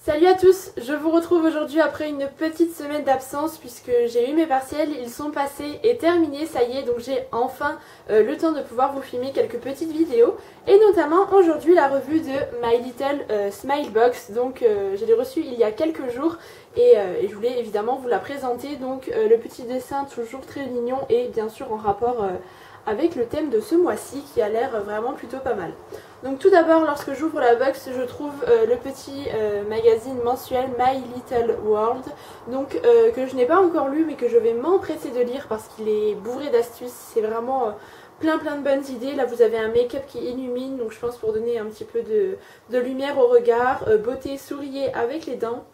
Salut à tous, je vous retrouve aujourd'hui après une petite semaine d'absence puisque j'ai eu mes partiels, ils sont passés et terminés, ça y est, donc j'ai enfin le temps de pouvoir vous filmer quelques petites vidéos et notamment aujourd'hui la revue de My Little Smile Box, donc je l'ai reçue il y a quelques jours et je voulais évidemment vous la présenter, donc le petit dessin toujours très mignon et bien sûr en rapport avec le thème de ce mois-ci qui a l'air vraiment plutôt pas mal. Donc tout d'abord, lorsque j'ouvre la box, je trouve le petit magazine mensuel My Little World, donc que je n'ai pas encore lu mais que je vais m'empresser de lire parce qu'il est bourré d'astuces, c'est vraiment plein de bonnes idées. Là vous avez un make-up qui illumine, donc je pense pour donner un petit peu de lumière au regard, beauté, souriez avec les dents.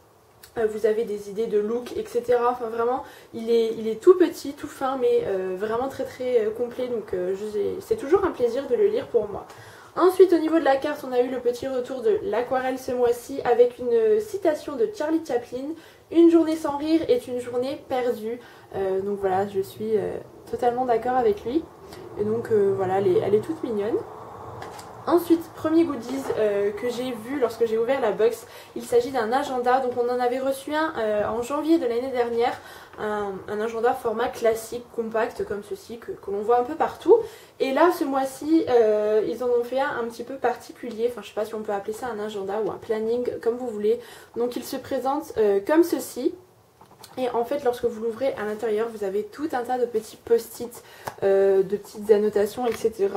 Vous avez des idées de look, etc. Enfin vraiment, il est tout petit, tout fin, mais vraiment très complet. Donc c'est toujours un plaisir de le lire pour moi. Ensuite, au niveau de la carte, on a eu le petit retour de l'aquarelle ce mois-ci avec une citation de Charlie Chaplin. Une journée sans rire est une journée perdue. Donc voilà, je suis totalement d'accord avec lui. Et donc voilà, elle est toute mignonne. Ensuite, premier goodies que j'ai vu lorsque j'ai ouvert la box, il s'agit d'un agenda. Donc on en avait reçu un en janvier de l'année dernière, un agenda format classique, compact comme ceci, que l'on voit un peu partout. Et là ce mois-ci, ils en ont fait un petit peu particulier, enfin je sais pas si on peut appeler ça un agenda ou un planning, comme vous voulez. Donc il se présente comme ceci. Et en fait, lorsque vous l'ouvrez à l'intérieur, vous avez tout un tas de petits post-it, de petites annotations, etc.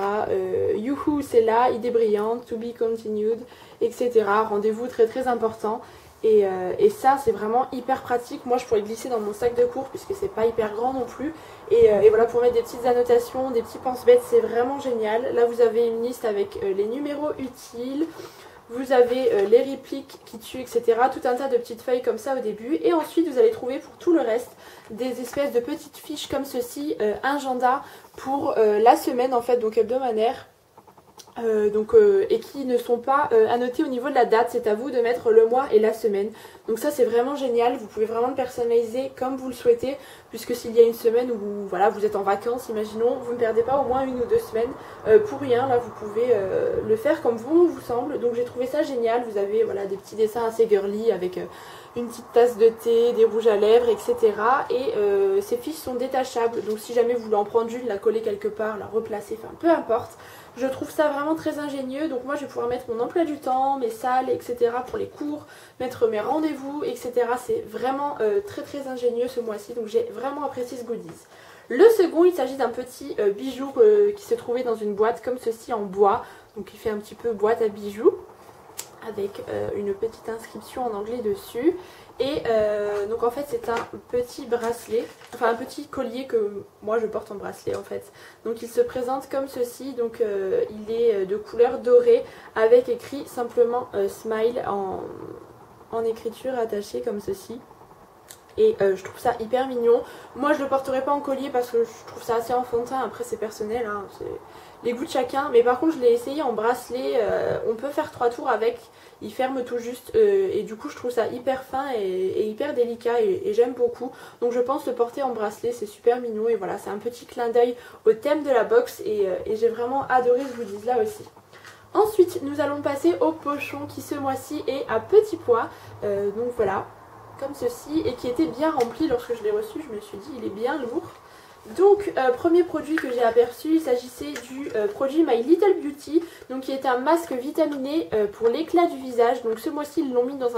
Youhou, c'est là, idée brillante, to be continued, etc. Rendez-vous très important. Et ça, c'est vraiment hyper pratique. Moi, je pourrais glisser dans mon sac de cours puisque c'est pas hyper grand non plus. Et voilà, pour mettre des petites annotations, des petits pense-bêtes, c'est vraiment génial. Là, vous avez une liste avec les numéros utiles. Vous avez les répliques qui tuent, etc. Tout un tas de petites feuilles comme ça au début. Et ensuite, vous allez trouver pour tout le reste des espèces de petites fiches comme ceci, agenda pour la semaine en fait, donc hebdomadaire. Et qui ne sont pas annotés au niveau de la date, c'est à vous de mettre le mois et la semaine. Donc ça c'est vraiment génial, vous pouvez vraiment le personnaliser comme vous le souhaitez, puisque s'il y a une semaine où voilà, vous êtes en vacances, imaginons, vous ne perdez pas au moins 1 ou 2 semaines pour rien, là vous pouvez le faire comme vous semble. Donc j'ai trouvé ça génial, vous avez voilà, des petits dessins assez girly avec une petite tasse de thé, des rouges à lèvres, etc. Et ces fiches sont détachables, donc si jamais vous voulez en prendre une, la coller quelque part, la replacer, enfin peu importe. Je trouve ça vraiment très ingénieux, donc moi je vais pouvoir mettre mon emploi du temps, mes salles, etc. pour les cours, mettre mes rendez-vous, etc. C'est vraiment très ingénieux ce mois-ci, donc j'ai vraiment apprécié ce goodies. Le second, il s'agit d'un petit bijou qui se trouvait dans une boîte comme ceci en bois, donc il fait un petit peu boîte à bijoux, avec une petite inscription en anglais dessus. Et donc en fait c'est un petit bracelet, enfin un petit collier que moi je porte en bracelet en fait. Donc il se présente comme ceci, donc il est de couleur dorée avec écrit simplement smile en écriture attachée comme ceci. Et je trouve ça hyper mignon. Moi je le porterai pas en collier parce que je trouve ça assez enfantin, après c'est personnel, hein, c'est les goûts de chacun. Mais par contre je l'ai essayé en bracelet, on peut faire 3 tours avec, il ferme tout juste et du coup je trouve ça hyper fin et hyper délicat et j'aime beaucoup. Donc je pense le porter en bracelet, c'est super mignon et voilà, c'est un petit clin d'œil au thème de la box et j'ai vraiment adoré ce goodies là aussi. Ensuite nous allons passer au pochon qui ce mois-ci est à petit pois, donc voilà, comme ceci, et qui était bien rempli lorsque je l'ai reçu. Je me suis dit il est bien lourd. Donc premier produit que j'ai aperçu, il s'agissait du produit My Little Beauty, donc qui est un masque vitaminé pour l'éclat du visage. Donc ce mois-ci ils l'ont mis dans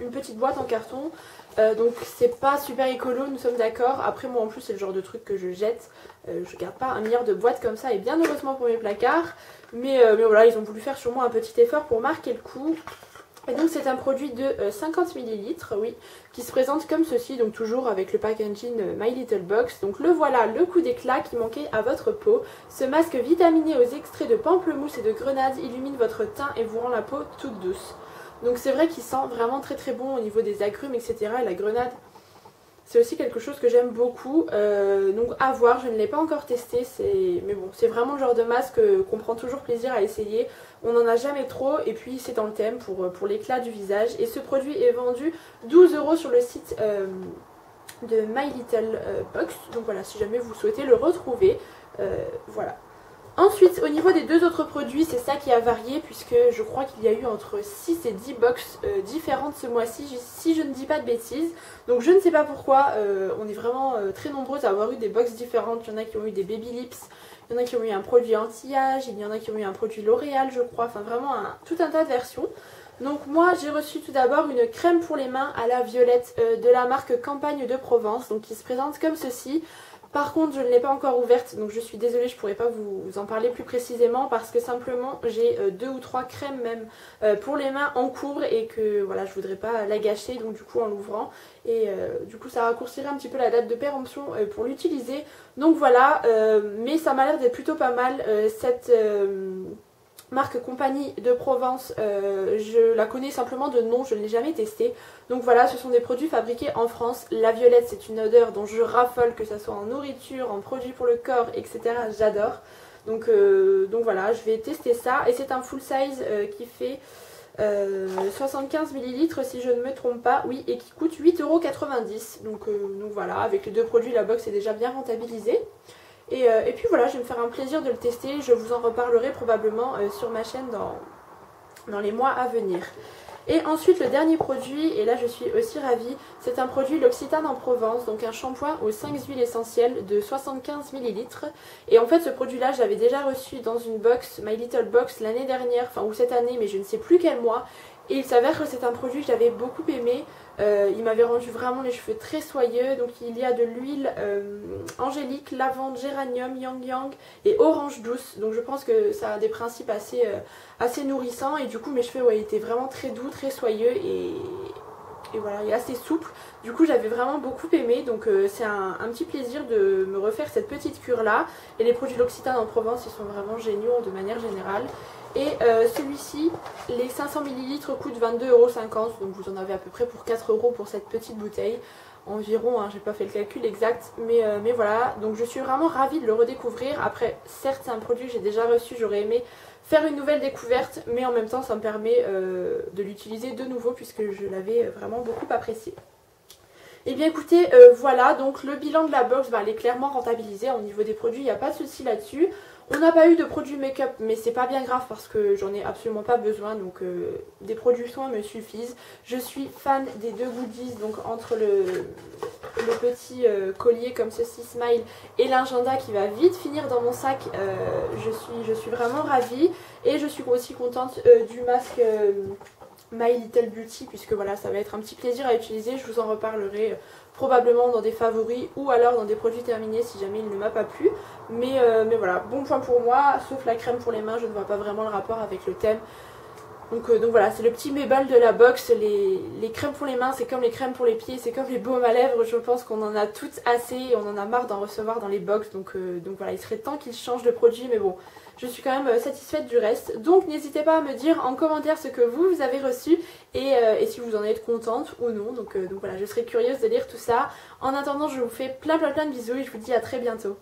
une petite boîte en carton, donc c'est pas super écolo, nous sommes d'accord. Après moi en plus c'est le genre de truc que je jette, je garde pas 1 milliard de boîtes comme ça, et bien heureusement pour mes placards, mais voilà, ils ont voulu faire sûrement un petit effort pour marquer le coup. Et donc c'est un produit de 50 ml, oui, qui se présente comme ceci, donc toujours avec le packaging My Little Box. Donc le voilà, le coup d'éclat qui manquait à votre peau. Ce masque vitaminé aux extraits de pamplemousse et de grenade illumine votre teint et vous rend la peau toute douce. Donc c'est vrai qu'il sent vraiment très bon au niveau des agrumes, etc. Et la grenade, c'est aussi quelque chose que j'aime beaucoup, donc à voir, je ne l'ai pas encore testé, mais bon, c'est vraiment le genre de masque qu'on prend toujours plaisir à essayer. On n'en a jamais trop et puis c'est dans le thème pour l'éclat du visage. Et ce produit est vendu 12 € sur le site de My Little Box, donc voilà, si jamais vous souhaitez le retrouver, voilà. Ensuite, au niveau des deux autres produits, c'est ça qui a varié puisque je crois qu'il y a eu entre 6 et 10 box différentes ce mois-ci, si je ne dis pas de bêtises. Donc je ne sais pas pourquoi, on est vraiment très nombreuses à avoir eu des box différentes. Il y en a qui ont eu des Baby Lips, il y en a qui ont eu un produit anti-âge, il y en a qui ont eu un produit L'Oréal je crois, enfin vraiment tout un tas de versions. Donc moi j'ai reçu tout d'abord une crème pour les mains à la violette de la marque Campagne de Provence, donc qui se présente comme ceci. Par contre, je ne l'ai pas encore ouverte, donc je suis désolée, je ne pourrais pas vous en parler plus précisément parce que simplement j'ai 2 ou 3 crèmes même pour les mains en cours et que voilà, je voudrais pas la gâcher donc du coup en l'ouvrant et du coup ça raccourcirait un petit peu la date de péremption pour l'utiliser. Donc voilà, mais ça m'a l'air d'être plutôt pas mal cette marque Compagnie de Provence, je la connais simplement de nom, je ne l'ai jamais testée. Donc voilà, ce sont des produits fabriqués en France. La violette, c'est une odeur dont je raffole, que ce soit en nourriture, en produits pour le corps, etc. J'adore. Donc voilà, je vais tester ça. Et c'est un full size qui fait 75 ml si je ne me trompe pas. Oui, et qui coûte 8,90 €. Donc voilà, avec les deux produits, la box est déjà bien rentabilisée. Et puis voilà, je vais me faire un plaisir de le tester, je vous en reparlerai probablement sur ma chaîne dans les mois à venir. Et ensuite le dernier produit, et là je suis aussi ravie, c'est un produit L'Occitane en Provence, donc un shampoing aux 5 huiles essentielles de 75 ml. Et en fait ce produit là j'avais déjà reçu dans une box, My Little Box l'année dernière, enfin ou cette année mais je ne sais plus quel mois. Et il s'avère que c'est un produit que j'avais beaucoup aimé, il m'avait rendu vraiment les cheveux très soyeux. Donc il y a de l'huile angélique, lavande, géranium, yang yang et orange douce. Donc je pense que ça a des principes assez nourrissants et du coup mes cheveux étaient vraiment très doux, très soyeux et voilà, et assez souple. Du coup j'avais vraiment beaucoup aimé, donc c'est un petit plaisir de me refaire cette petite cure là. Et les produits L'Occitane en Provence ils sont vraiment géniaux de manière générale. Et celui-ci, les 500 ml coûtent 22,50 €, donc vous en avez à peu près pour 4 € pour cette petite bouteille. Environ, hein, j'ai pas fait le calcul exact, mais voilà. Donc je suis vraiment ravie de le redécouvrir. Après, certes c'est un produit que j'ai déjà reçu, j'aurais aimé faire une nouvelle découverte, mais en même temps ça me permet de l'utiliser de nouveau puisque je l'avais vraiment beaucoup apprécié. Et bien écoutez, voilà, donc le bilan de la box, elle est clairement rentabilisée. Au niveau des produits, il n'y a pas de souci là-dessus. On n'a pas eu de produits make-up, mais c'est pas bien grave parce que j'en ai absolument pas besoin, donc des produits soins me suffisent. Je suis fan des deux goodies, donc entre le petit collier comme ceci, Smile, et l'agenda qui va vite finir dans mon sac, je suis vraiment ravie. Et je suis aussi contente du masque My Little Beauty, puisque voilà, ça va être un petit plaisir à utiliser. Je vous en reparlerai probablement dans des favoris ou alors dans des produits terminés si jamais il ne m'a pas plu. Mais voilà, bon point pour moi, sauf la crème pour les mains, je ne vois pas vraiment le rapport avec le thème. Donc voilà, c'est le petit bémol de la box. Les crèmes pour les mains, c'est comme les crèmes pour les pieds, c'est comme les baumes à lèvres. Je pense qu'on en a toutes assez et on en a marre d'en recevoir dans les box. Donc voilà, il serait temps qu'ils changent de produit, mais bon, je suis quand même satisfaite du reste. Donc n'hésitez pas à me dire en commentaire ce que vous avez reçu et si vous en êtes contente ou non. Donc voilà, je serais curieuse de lire tout ça. En attendant, je vous fais plein de bisous et je vous dis à très bientôt.